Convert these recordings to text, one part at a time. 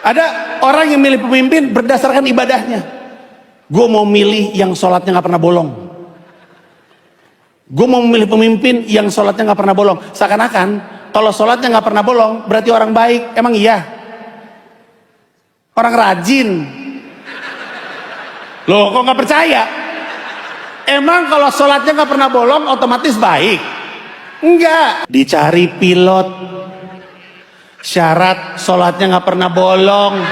Ada orang yang milih pemimpin berdasarkan ibadahnya. Gue mau milih yang sholatnya gak pernah bolong. Gue mau memilih pemimpin yang sholatnya gak pernah bolong. Seakan-akan kalau sholatnya gak pernah bolong berarti orang baik. Emang iya? Orang rajin. Loh kok gak percaya? Emang kalau sholatnya gak pernah bolong otomatis baik? Enggak. Dicari pilot, syarat sholatnya gak pernah bolong.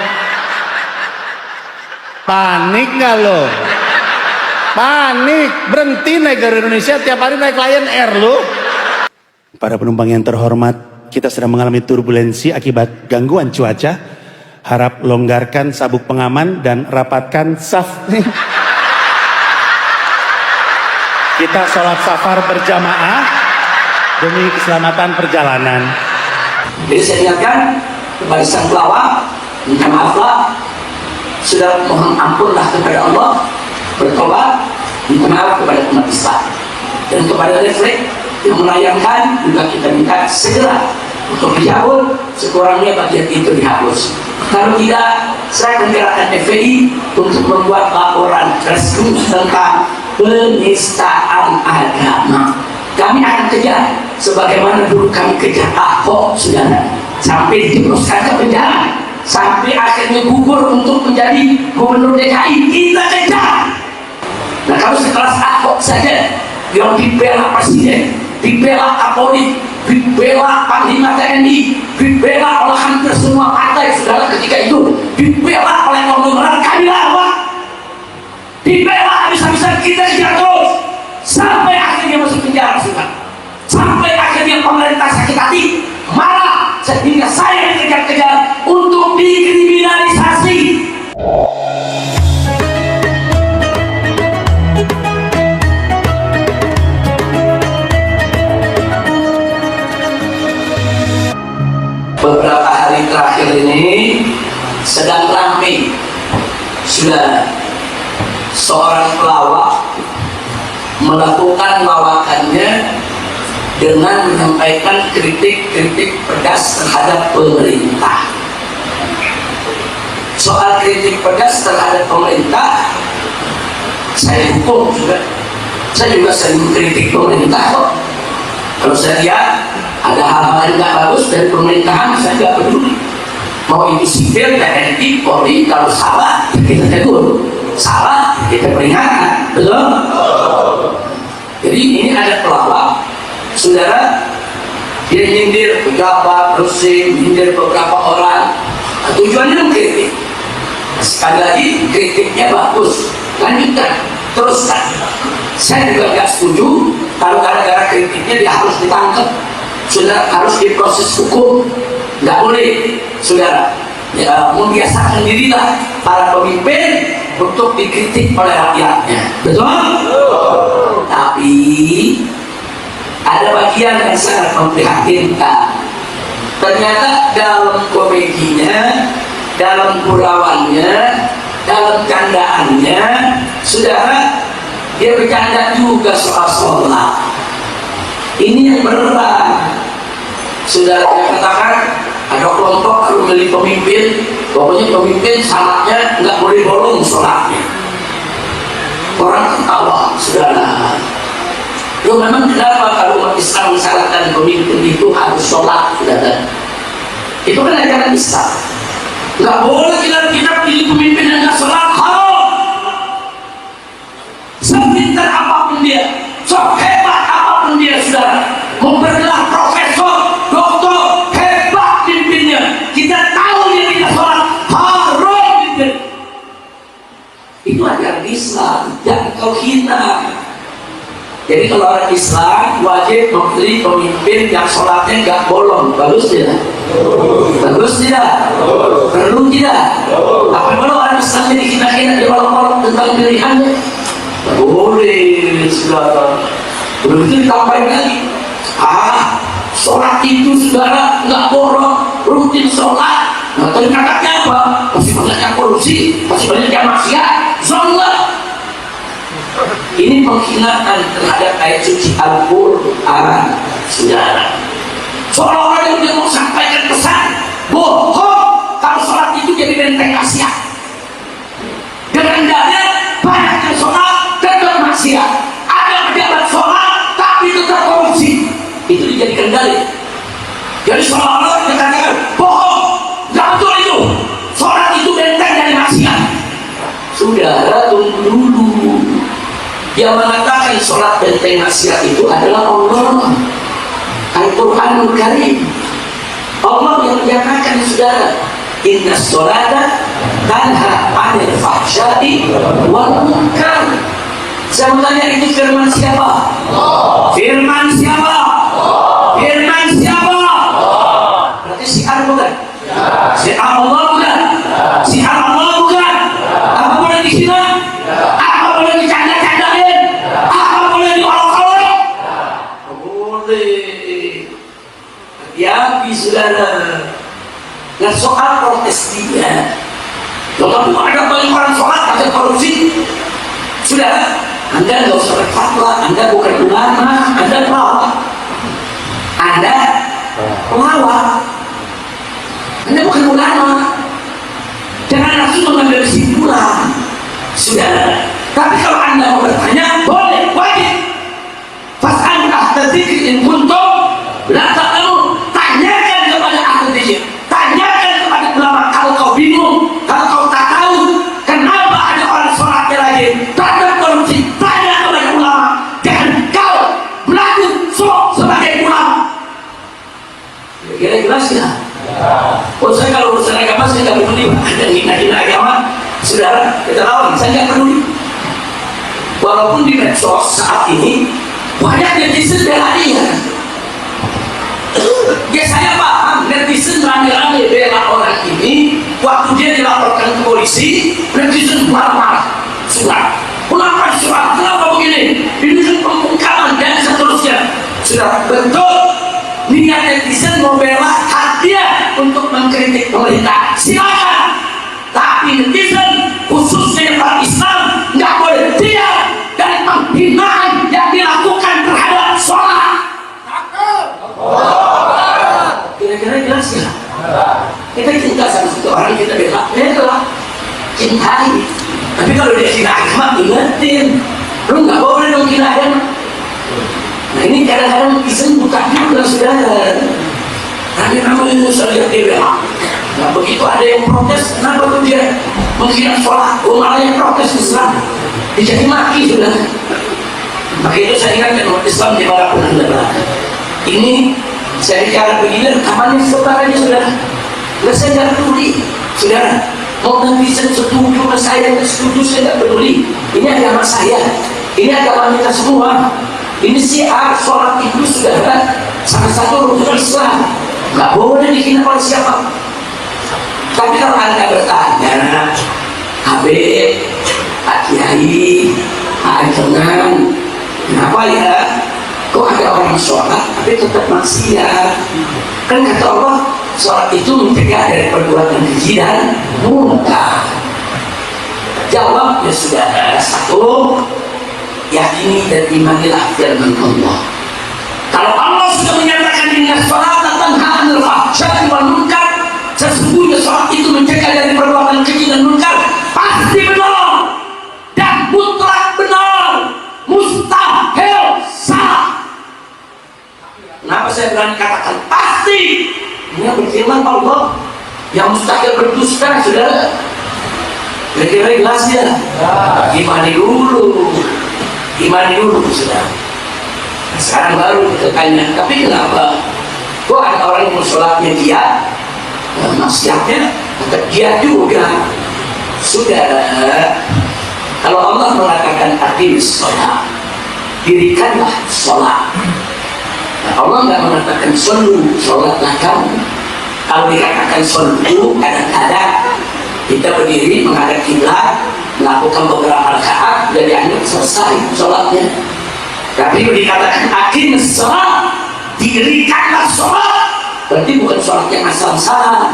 Panik gak lo? Panik. Berhenti naik Garuda Indonesia, tiap hari naik Lion Air lo. Para penumpang yang terhormat, kita sedang mengalami turbulensi akibat gangguan cuaca. Harap longgarkan sabuk pengaman dan rapatkan saf. Kita sholat safar berjamaah demi keselamatan perjalanan. Jadi saya ingatkan kepada sang pelawak, minta maaflah, sudah mohon ampunlah kepada Allah, bertobat, minta maaf kepada umat Islam, dan kepada refleks yang melayangkan juga kita minta segera untuk dihapus, sekurangnya bagian itu dihapus. Kalau tidak, saya akan gerakan FPI untuk membuat laporan resmi tentang penistaan agama. Kami akan kejar sebagaimana dulu kami kejar Ahok, saudara, sampai dijebloskan ke penjara, sampai akhirnya gugur untuk menjadi gubernur DKI. Kita kejar. Nah kalau sekelas Ahok saja yang dibela presiden, dibela Kapolri, dibela Panglima TNI, dibela oleh hampir semua partai, saudara, ketika itu dibela oleh konglomerat, kami lawan, dibela habis-habisan, kita kejar terus sampai akhirnya masuk penjara, saudara. Sampai akhirnya pemerintah sakit hati, marah, sehingga saya kejar-kejar untuk dikriminalisasi. Beberapa hari terakhir ini sedang ramai, sudah seorang pelawak melakukan lawakannya dengan menyampaikan kritik-kritik pedas terhadap pemerintah. Soal kritik pedas terhadap pemerintah, saya dukung juga. Saya juga sering mengkritik pemerintah kok. Kalau saya lihat ada hal-hal yang tidak bagus dari pemerintahan, saya tidak peduli. Mau ini sipil, TNI, Polri, kalau salah kita tegur, salah kita peringatkan, betul? Jadi ini ada pelawak, saudara, dia nyindir pejabat, resmi, nyindir beberapa orang, tujuannya mengkritik. Sekali lagi kritiknya bagus, lanjutkan, teruskan. Saya juga nggak setuju kalau gara-gara kritiknya dia harus ditangkap, saudara, harus diproses hukum, nggak boleh, saudara. Ya, membiasakan dirilah para pemimpin untuk dikritik oleh rakyatnya, betul? Tapi ada bagian yang sangat memprihatinkan. Ternyata dalam komedinya, dalam gurauannya, dalam candaannya, saudara, dia bercanda juga soal sholat. Ini yang berat, saudara. Saya katakan ada kelompok kalau milih pemimpin, pokoknya pemimpin salatnya nggak boleh bolong sholatnya. Orang ketawa, saudara. Loh memang kenapa kalau umat Islam mensyaratkan pemimpin itu harus sholat, saudara? Itu kan ajaran Islam. Nggak boleh kita pilih pemimpin yang nggak sholat, haram. Sepintar apapun dia, sehebat apapun dia, saudara, mempergelar profesor, doktor, hebat pimpinnya, kita tahu dia tidak sholat, haram pimpin. Itu ajaran Islam, jangan kau hina. Jadi kalau orang Islam wajib memilih pemimpin yang sholatnya nggak bolong. Bagus tidak? Bagus tidak? Perlu tidak? Apa kalau orang Islam jadi kita dia bolong-bolong tentang pilihannya? Boleh, saudara. Begitu ditambahin lagi, sholat itu, saudara, nggak bolong, rutin sholat. Nah ternyata apa? Masih banyak korupsi, masih banyak yang maksiat, sholat. Ini penghinaan terhadap ayat suci Al-Quran, saudara. Seolah-olah yang dia mau sampaikan pesan bohong. Kalau sholat itu dia dulu. Yang mengatakan sholat benteng maksiat itu adalah Allah. Al-Quranul Karim. Allah yang menyatakan saudara, inna sholata tanha 'anil fahsya'i wal munkar. Saya bertanya, ini firman siapa? Firman siapa? Firman siapa? Berarti syiar bukan? Syiar Allah bukan? Syiar Allah bukan? Apa boleh dihina? Apa boleh dicanda-candain? Apa boleh diolok-olok? Boleh. Hati-hati saudara. Nah, soal protes dia. Kalau ada banyak orang sholat ada korupsi, sudah, Anda nggak usah berfatwa. Anda bukan ulama, Anda pelawak. Anda pelawak. Anda bukan ulama. Jangan langsung mengambil kesimpulan, sudah. Tapi kalau Anda mau bertanya, boleh, wajib. Fas'al ahla dzikri in kuntum la ta'lamun. Tanyakan kepada ahli dzikir. Tanyakan kepada ulama kalau kau bingung, kalau kau tak tahu kenapa ada orang sholatnya rajin, tak korupsi, tanya kepada ulama. Jangan kau berlaku sebagai ulama. Kira-kira jelas ya? Oh, saya kalau urusan agama saya nggak peduli. Ada hina-hina agama, saudara, kita lawan. Saya nggak peduli. Walaupun di medsos saat ini banyak netizen bela dia. Ya saya paham, netizen rame-rame bela orang ini. Waktu dia dilaporkan ke polisi, netizen marah-marah. Sudah, kenapa sudah? Kenapa begini? Ini kan pembungkaman dan seterusnya. Sudah, betul. Niat netizen membela hak dia untuk mengkritik pemerintah, silakan. Tapi netizen, khususnya orang Islam, nggak boleh diam dari penghinaan yang dilakukan terhadap sholat. Kira-kira jelas ya? Kita cinta sama satu orang, kita bela, cintai. Tapi kalau dia hina agama, ingetin, lu nggak boleh dong hina agama. Nah ini kadang-kadang netizen buka juga saudara. Nanti namanya saya lihat dia bela. Nah begitu ada yang protes, kenapa tuh dia menghina sholat? Oh malah yang protes Islam, dijadi maki saudara. Maka itu saya ingatkan umat Islam dimanapun anda berada. Ini saya bicara begini, rekamannya sebentar aja saudara. Nah saya nggak peduli saudara. Mau netizen setuju sama saya, setuju, saya nggak peduli. Ini agama saya, ini agama kita semua. Ini syiar sholat itu saudara, salah satu rukun Islam. Nggak boleh dihina oleh siapa. Tapi kalau anda bertanya, Habib, Pak Kiai, Pak Ajengan, kenapa ya? Kok ada orang sholat tapi tetap maksiat? Kan kata Allah, sholat itu mencegah dari perbuatan keji dan munkar. Jawabnya sudah satu, yakini dan imanilah firman Allah. Kalau Allah sudah menyatakan inna sholata tanha 'anil fahsya'i wal munkar, sesungguhnya sholat itu mencegah dari perbuatan keji dan munkar, pasti benar dan mutlak benar, mustahil salah. Kenapa saya berani katakan pasti? Ini berfirman Allah yang mustahil berdusta, saudara. Kira-kira jelas ya? Imani dulu, saudara. Sekarang baru kita tanya, tapi kenapa? Kok ada orang yang sholatnya dia, maksiatnya tetap dia juga? Saudara, kalau Allah mengatakan aqimis sholat, dirikanlah sholat. Nah, Allah nggak mengatakan sholatlah kamu. Kalau dikatakan sholu, kadang-kadang kita berdiri menghadap kiblat, melakukan beberapa rakaat dan dianggap selesai sholatnya. Tapi dikatakan aqimis sholat, dirikanlah sholat, berarti bukan sholat yang asal-asalan,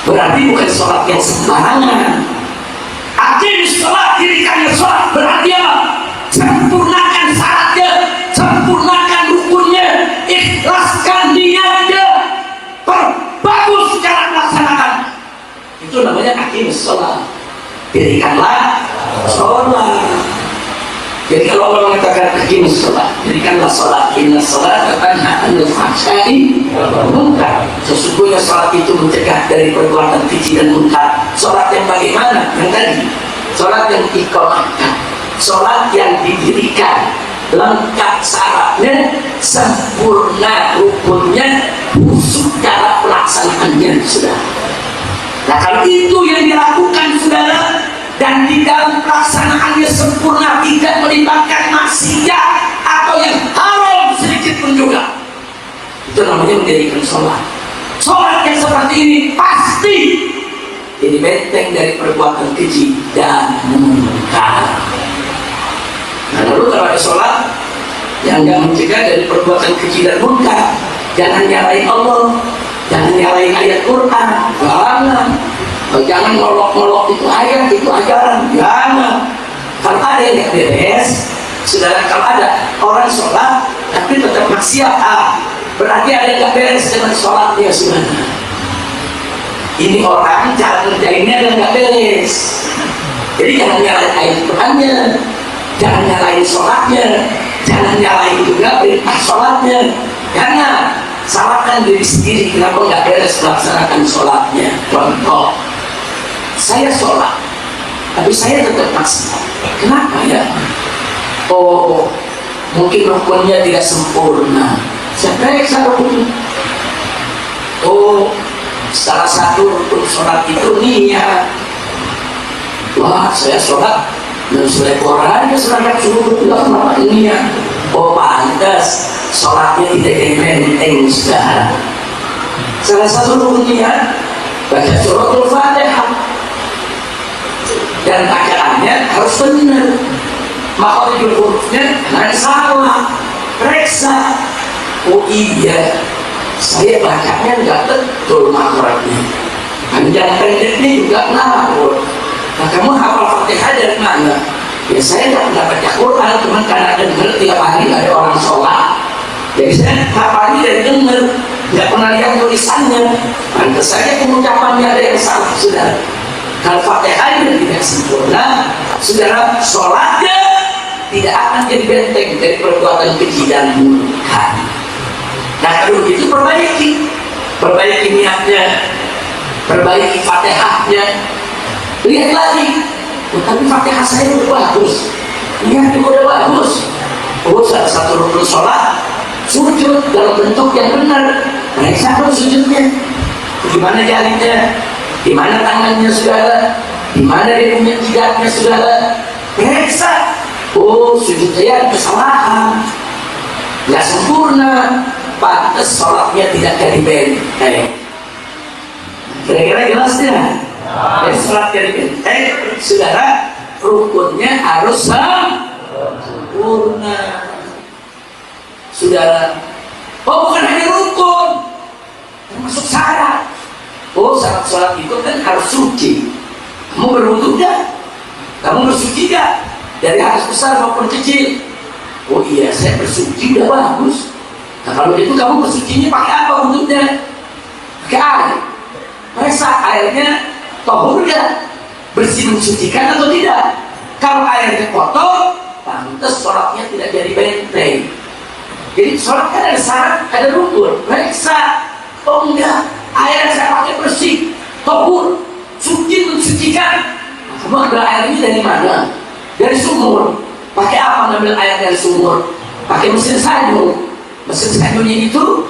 berarti bukan sholat yang sembarangan. Aqimis sholat, dirikanlah sholat, berarti apa? Sempurnakan syaratnya, sempurnakan rukunnya, ikhlaskan niatnya, perbagus cara melaksanakan. Itu namanya aqimis sholat, dirikanlah sholat. Jadi kalau Allah mengatakan aqimis sholat, dirikanlah sholat, inna sholat tanha 'anil fahsya'i wal munkar. Sesungguhnya sholat itu mencegah dari perbuatan keji dan munkar. Sholat yang bagaimana? Yang tadi, sholat yang diiqamahkan, sholat yang didirikan, lengkap syaratnya, sempurna rukunnya, khusyuk cara pelaksanaannya, saudara. Nah kalau itu yang dilakukan, saudara, dan di dalam pelaksanaannya sempurna, tidak melibatkan maksiat atau yang haram sedikit pun juga, itu namanya menjadikan sholat. Sholat yang seperti ini pasti jadi benteng dari perbuatan keji dan munkar. Nah lalu kalau ada sholat yang nggak mencegah dari perbuatan keji dan munkar, jangan nyalain Allah, jangan nyalain ayat Quran, jangan ngolok-ngolok itu ayat, itu ajaran, jangan. Kalau ada yang nggak beres, saudara, kalau ada orang sholat tapi tetap maksiat, berarti ada yang nggak beres dengan sholatnya, saudara. Ini orang cara ngerjainnya dan nggak beres. Jadi jangan nyalain ayat Qurannya, jangan nyalain sholatnya, jangan nyalain juga perintah sholatnya. Jangan salahkan diri sendiri kenapa nggak beres melaksanakan sholatnya. Contoh, saya sholat, tapi saya tetap maksiat. Kenapa ya? Oh, mungkin rukunnya tidak sempurna. Saya periksa rukunnya. Oh, salah satu rukun sholat itu niat. Wah, saya sholat dan selai Quran, seragam suruh tidak kenapa ini ya. Oh, pantas sholatnya tidak dimenteng, saudara. Salah satu rukun niat, baca suratul Fatihah, dan bacaannya harus benar. Maka hurufnya jangan salah, periksa. Oh iya, saya bacanya nggak betul makhrajnya, panjang pendeknya juga ngawur. Nah kamu hafal Fatihah dari mana? Ya saya nggak pernah baca Quran, cuma karena dengar tiap hari ada orang sholat, jadi saya hafalnya dari dengar, nggak pernah lihat tulisannya. Pantas saja pengucapannya ada yang salah, saudara. Kalau Fatihahnya tidak sempurna, saudara, sholatnya tidak akan jadi benteng dari perbuatan keji dan munkar. Nah kalau begitu perbaiki niatnya, perbaiki Fatihahnya. Lihat lagi, oh, tapi Fatihah saya udah bagus, niatnya udah bagus. Oh, salah satu rukun sholat, sujud dalam bentuk yang benar. Periksa dong sujudnya, gimana jarinya, gimana tangannya, saudara, gimana dia punya jidatnya, saudara. Periksa. Oh, sujud saya kesalahan, nggak sempurna, pantas sholatnya tidak jadi benteng. Kira-kira jelas ya? Jadi sholat jadi benteng, saudara, rukunnya harus sempurna, saudara. Oh, bukan hanya rukun, termasuk syarat. Oh, syarat sholat itu kan harus suci. Kamu berwudu nggak? Kamu bersuci nggak? Dari hadas besar maupun kecil. Oh iya, saya bersuci udah bagus. Nah kalau itu kamu bersucinya pakai apa wudunya? Pakai air. Periksa airnya tohur nggak? Bersih mensucikan atau tidak? Kalau airnya kotor, pantas sholatnya tidak jadi benteng. Jadi sholat kan ada syarat, ada rukun. Periksa. Oh enggak, air yang saya pakai bersih, tohur, suci mensucikan. Nah, kamu ambil airnya dari mana? Dari sumur. Pakai apa ngambil air dari sumur? Pakai mesin sayur. Mesin sayurnya itu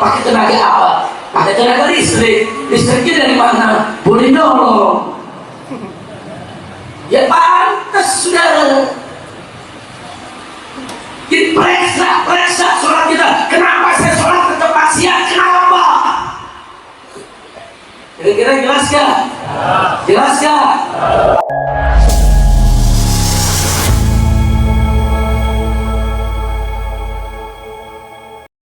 pakai tenaga apa? Pakai tenaga listrik. Listriknya dari mana? Boleh dong. Ya pantas, saudara. Jadi periksa sholat kita. Kenapa saya sholat tetap maksiat? Kenapa? Kira-kira jelas gak? Jelas gak?